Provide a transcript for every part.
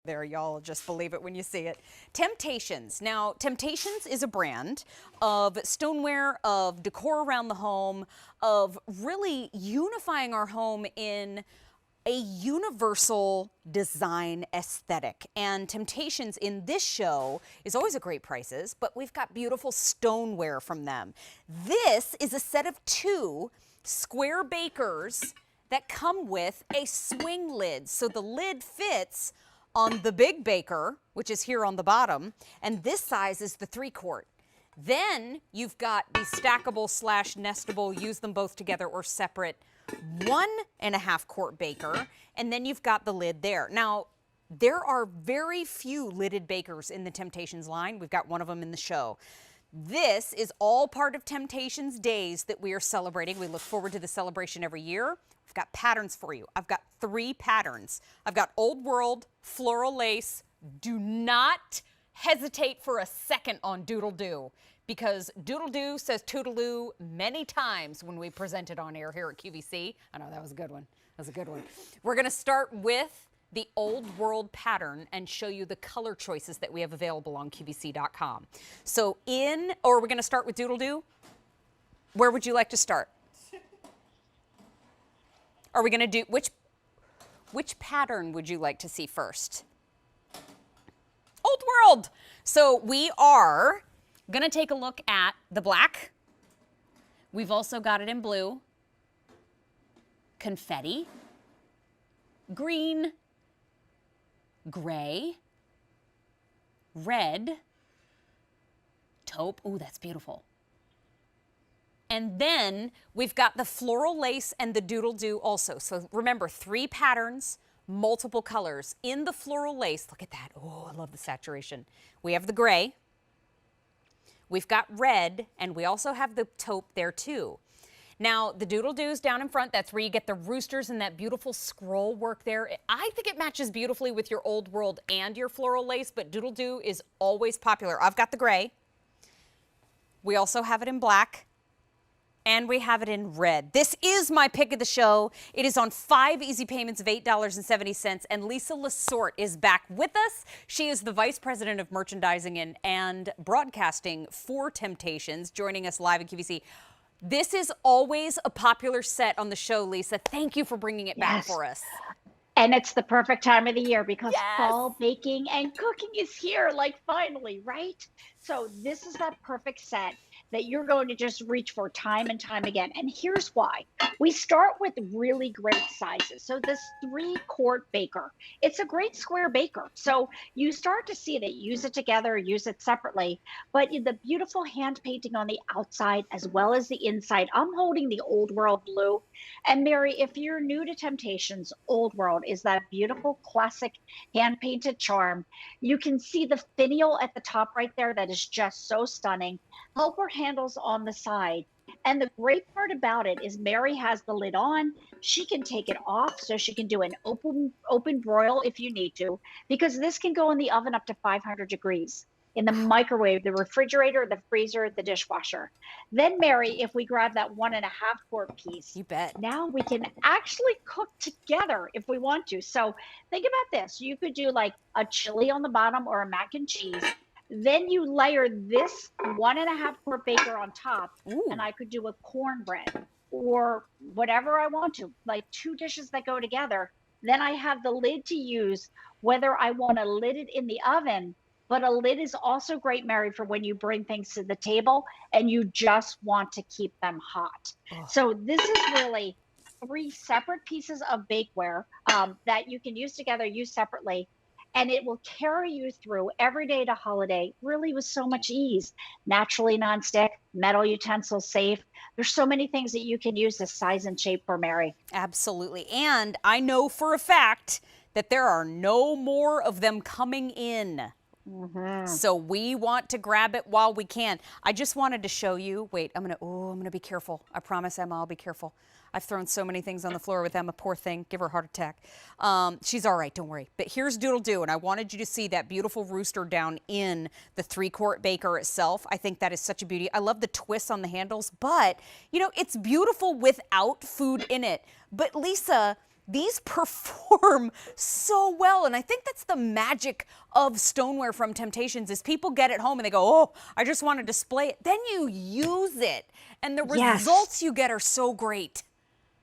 There, y'all just believe it when you see it. Temp-tations. Now, Temp-tations is a brand of stoneware, of decor around the home, of really unifying our home in a universal design aesthetic. And Temp-tations in this show is always at great prices, but we've got beautiful stoneware from them. This is a set of 2 square bakers that come with a swing lid. So the lid fits on the big baker, which is here on the bottom, and this size is the 3-quart. Then you've got the stackable / nestable, use them both together or separate, 1.5-quart baker, and then you've got the lid there. Now, there are very few lidded bakers in the Temp-tations line. We've got one of them in the show. This is all part of Temp-tations Days that we are celebrating. We look forward to the celebration every year. I've got patterns for you. I've got 3 patterns. I've got Old World, Floral Lace. Do not hesitate for a second on Doodle Doo, because Doodle Doo says Toodaloo many times when we present it on air here at QVC. I know, that was a good one. That was a good one. We're going to start with the Old World pattern and show you the color choices that we have available on QVC.com. So we're going to start with Doodle Doo. Where would you like to start? Are we going to do, which pattern would you like to see first? Old World. So we are going to take a look at the black. We've also got it in blue, confetti, green, gray, red, taupe. Ooh, that's beautiful. And then we've got the Floral Lace and the Doodle Doo also. So remember, 3 patterns, multiple colors. In the Floral Lace, look at that. Oh, I love the saturation. We have the gray. We've got red, and we also have the taupe there too. Now, the Doodle Doo's down in front. That's where you get the roosters and that beautiful scroll work there. I think it matches beautifully with your Old World and your Floral Lace, but Doodle Doo is always popular. I've got the gray. We also have it in black. And we have it in red. This is my pick of the show. It is on 5 easy payments of $8.70. And Lisa Lasorte is back with us. She is the Vice President of Merchandising and Broadcasting for Temp-tations, joining us live at QVC. This is always a popular set on the show, Lisa. Thank you for bringing it back for us. And it's the perfect time of the year because fall baking and cooking is here, like finally, right? So this is that perfect set that you're going to just reach for time and time again. And here's why. We start with really great sizes. So this 3-quart baker, it's a great square baker. So you start to see that, use it together, use it separately, but the beautiful hand painting on the outside as well as the inside. I'm holding the Old World blue. And Mary, if you're new to Temp-tations, Old World is that beautiful classic hand painted charm. You can see the finial at the top right there that is just so stunning. Helper handles on the side. And the great part about it is Mary has the lid on. She can take it off so she can do an open broil if you need to, because this can go in the oven up to 500 degrees, in the microwave, the refrigerator, the freezer, the dishwasher. Then Mary, if we grab that 1.5-quart piece, you bet. Now we can actually cook together if we want to. So think about this. You could do like a chili on the bottom or a mac and cheese. Then you layer this 1.5-quart baker on top. Ooh. And I could do a cornbread or whatever I want to, like 2 dishes that go together. Then I have the lid to use, whether I want to lid it in the oven, but a lid is also great, Mary, for when you bring things to the table and you just want to keep them hot. Oh. So this is really 3 separate pieces of bakeware that you can use together, use separately. And it will carry you through every day to holiday, really with so much ease. Naturally nonstick, metal utensil safe. There's so many things that you can use this size and shape for, Mary. Absolutely. And I know for a fact that there are no more of them coming in. Mm-hmm. So we want to grab it while we can. I just wanted to show you. Wait, I'm gonna be careful. I promise, Emma, I'll be careful. I've thrown so many things on the floor with Emma, poor thing. Give her a heart attack. She's all right, don't worry. But here's Doodle Doo, and I wanted you to see that beautiful rooster down in the 3-quart baker itself. I think that is such a beauty. I love the twists on the handles, but, you know, it's beautiful without food in it. But Lisa, these perform so well. And I think that's the magic of stoneware from Temptations is people get it home and they go, oh, I just want to display it. Then you use it and the Yes. results you get are so great.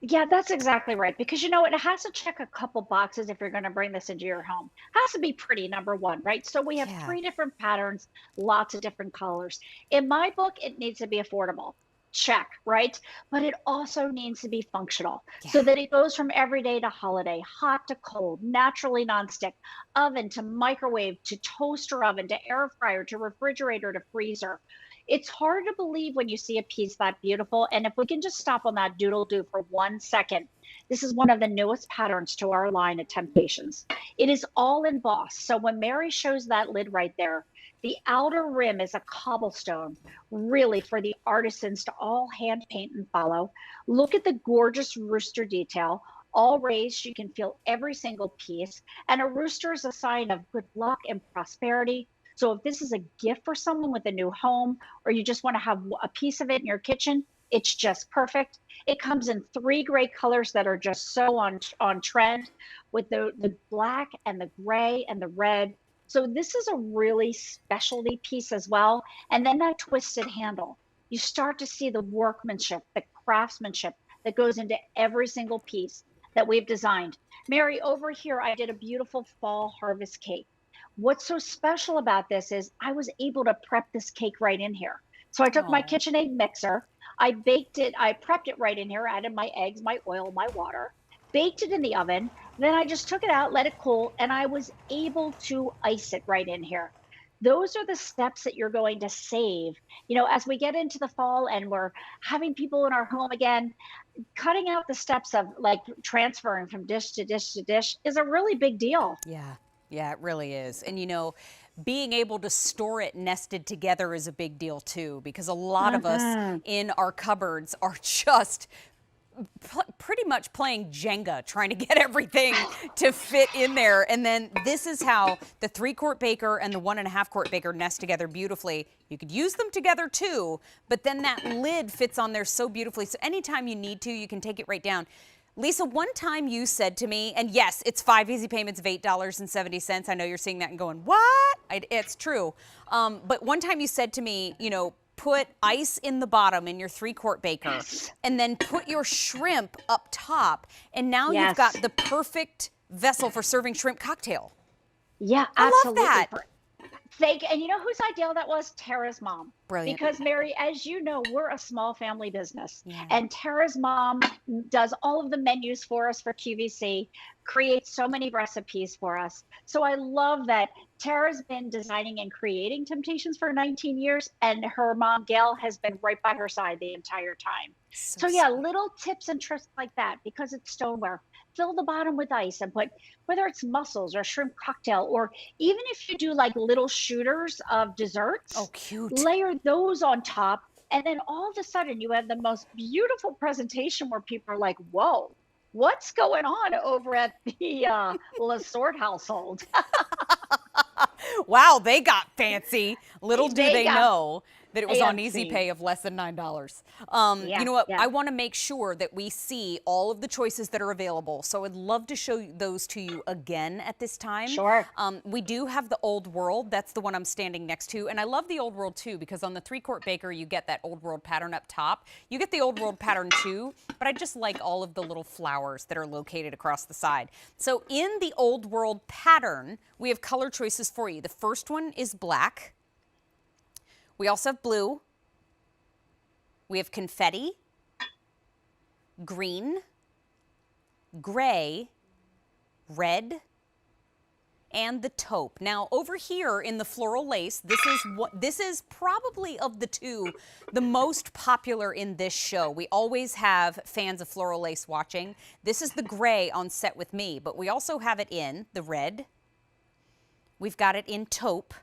Yeah, that's exactly right. Because you know, it has to check a couple boxes if you're going to bring this into your home. Has to be pretty, number one, right? So we have Yeah. 3 different patterns, lots of different colors. In my book, it needs to be affordable. Check, right? But it also needs to be functional so that it goes from everyday to holiday, hot to cold, naturally nonstick, oven to microwave to toaster oven to air fryer to refrigerator to freezer. It's hard to believe when you see a piece that beautiful. And if we can just stop on that doodle do for 1 second, this is one of the newest patterns to our line at Temptations. It is all embossed. So when Mary shows that lid right there, the outer rim is a cobblestone, really for the artisans to all hand paint and follow. Look at the gorgeous rooster detail, all raised. You can feel every single piece. And a rooster is a sign of good luck and prosperity. So if this is a gift for someone with a new home, or you just want to have a piece of it in your kitchen, it's just perfect. It comes in 3 great colors that are just so on trend with the black and the gray and the red. So this is a really specialty piece as well. And then that twisted handle. You start to see the workmanship, the craftsmanship that goes into every single piece that we've designed. Mary, over here, I did a beautiful fall harvest cake. What's so special about this is I was able to prep this cake right in here. So I took my KitchenAid mixer, I baked it, I prepped it right in here, added my eggs, my oil, my water, baked it in the oven. Then I just took it out, let it cool, and I was able to ice it right in here. Those are the steps that you're going to save. You know, as we get into the fall and we're having people in our home again, cutting out the steps of like transferring from dish to dish to dish is a really big deal. Yeah. Yeah, it really is. And you know, being able to store it nested together is a big deal too, because a lot of us in our cupboards are just pretty much playing Jenga, trying to get everything to fit in there. And then this is how the 3-quart baker and the 1.5-quart baker nest together beautifully. You could use them together too, but then that lid fits on there so beautifully. So anytime you need to, you can take it right down. Lisa, one time you said to me, and yes, it's 5 easy payments of $8.70. I know you're seeing that and going, what? It's true. But one time you said to me, you know, put ice in the bottom in your 3-quart baker and then put your shrimp up top. And now you've got the perfect vessel for serving shrimp cocktail. Yeah, I absolutely. love that. And you know whose idea that was? Tara's mom. Brilliant. Because Mary, as you know, we're a small family business. And Tara's mom does all of the menus for us for QVC, creates so many recipes for us. So I love that Tara's been designing and creating Temptations for 19 years, and her mom, Gail, has been right by her side the entire time. So yeah, little tips and tricks like that, because it's stoneware. Fill the bottom with ice and put, whether it's mussels or shrimp cocktail, or even if you do like little shooters of desserts, cute, layer those on top. And then all of a sudden you have the most beautiful presentation where people are like, whoa, what's going on over at the Lasort household? Wow, they got fancy. Little do they know that it was on Easy Pay of less than $9. You know what? I want to make sure that we see all of the choices that are available. So I'd love to show those to you again at this time. Sure. We do have the Old World. That's the one I'm standing next to. And I love the Old World too, because on the 3-quart baker, you get that Old World pattern up top. You get the Old World pattern too, but I just like all of the little flowers that are located across the side. So in the Old World pattern, we have color choices for you. The first one is black. We also have blue. We have confetti, green, gray, red, and the taupe. Now over here in the Floral Lace, this is probably of the two the most popular in this show. We always have fans of Floral Lace watching. This is the gray on Set With Me, but we also have it in the red. We've got it in taupe.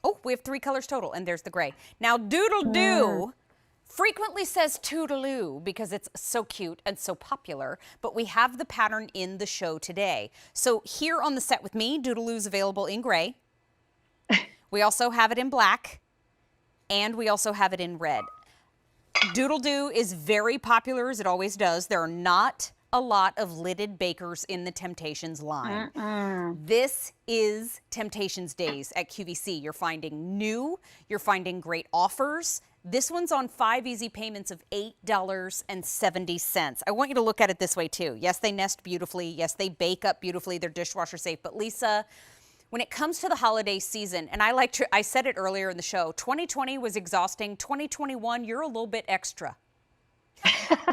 Oh, we have 3 colors total, and there's the gray. Now, Doodle Doo frequently says Toodaloo because it's so cute and so popular, but we have the pattern in the show today. So here on the Set With Me, Doodaloo's available in gray. We also have it in black, and we also have it in red. Doodle Doo is very popular, as it always does. There are not a lot of lidded bakers in the Temptations line. This is Temptations Days at QVC. You're finding new, you're finding great offers. This one's on 5 easy payments of $8.70. I want you to look at it this way too. Yes, they nest beautifully. Yes, they bake up beautifully. They're dishwasher safe. But Lisa, when it comes to the holiday season, and I said it earlier in the show, 2020 was exhausting. 2021, you're a little bit extra.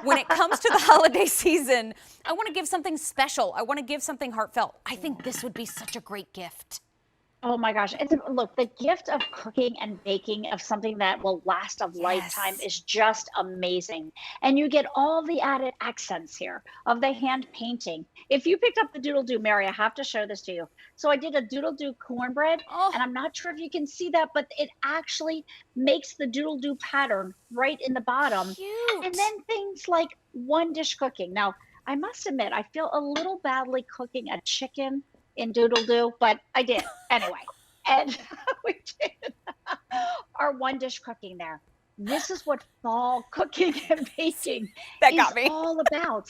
When it comes to the holiday season, I want to give something special. I want to give something heartfelt. I think this would be such a great gift. Oh my gosh. Look, the gift of cooking and baking of something that will last a lifetime is just amazing. And you get all the added accents here of the hand painting. If you picked up the Doodle Doo, Mary, I have to show this to you. So I did a Doodle Doo cornbread, and I'm not sure if you can see that, but it actually makes the Doodle Doo pattern right in the bottom. Cute. And then things like one dish cooking. Now, I must admit, I feel a little badly cooking a chicken in Doodle Doo, but I did anyway. And we did our one dish cooking there. This is what fall cooking and baking is all about.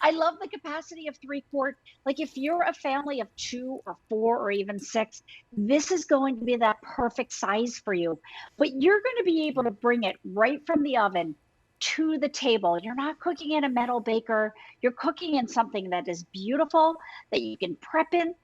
I love the capacity of 3-quart. Like if you're a family of 2 or 4 or even 6, this is going to be that perfect size for you. But you're going to be able to bring it right from the oven to the table. You're not cooking in a metal baker. You're cooking in something that is beautiful, that you can prep in,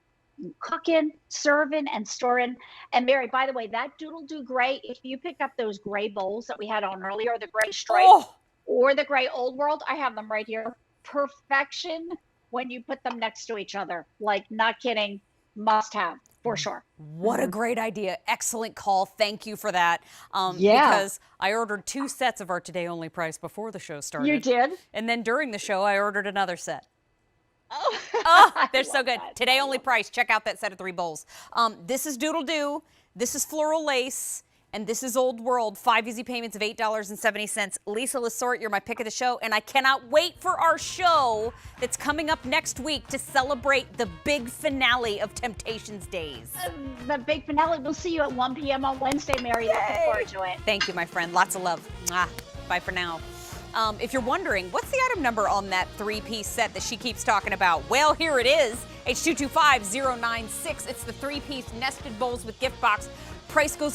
cook in, serve in, and store in. And Mary, by the way, that Doodle Doo gray, if you pick up those gray bowls that we had on earlier, the gray stripe or the gray old world, I have them right here. Perfection when you put them next to each other. Like, not kidding, must have. For sure. What a great idea. Excellent call. Thank you for that. Because I ordered 2 sets of our today only price before the show started. You did? And then during the show, I ordered another set. Oh, they're so good. Today only price. Check out that set of 3 bowls. This is Doodle Doo. This is Floral Lace. And this is Old World, 5 easy payments of $8.70. Lisa Lessort, you're my pick of the show, and I cannot wait for our show that's coming up next week to celebrate the big finale of Temptations Days. The big finale. We'll see you at 1 p.m. on Wednesday, Mary. Looking forward to it. Thank you, my friend. Lots of love. Bye for now. If you're wondering, what's the item number on that 3-piece set that she keeps talking about? Well, here it is, H225096. It's the 3-piece nested bowls with gift box. Price goes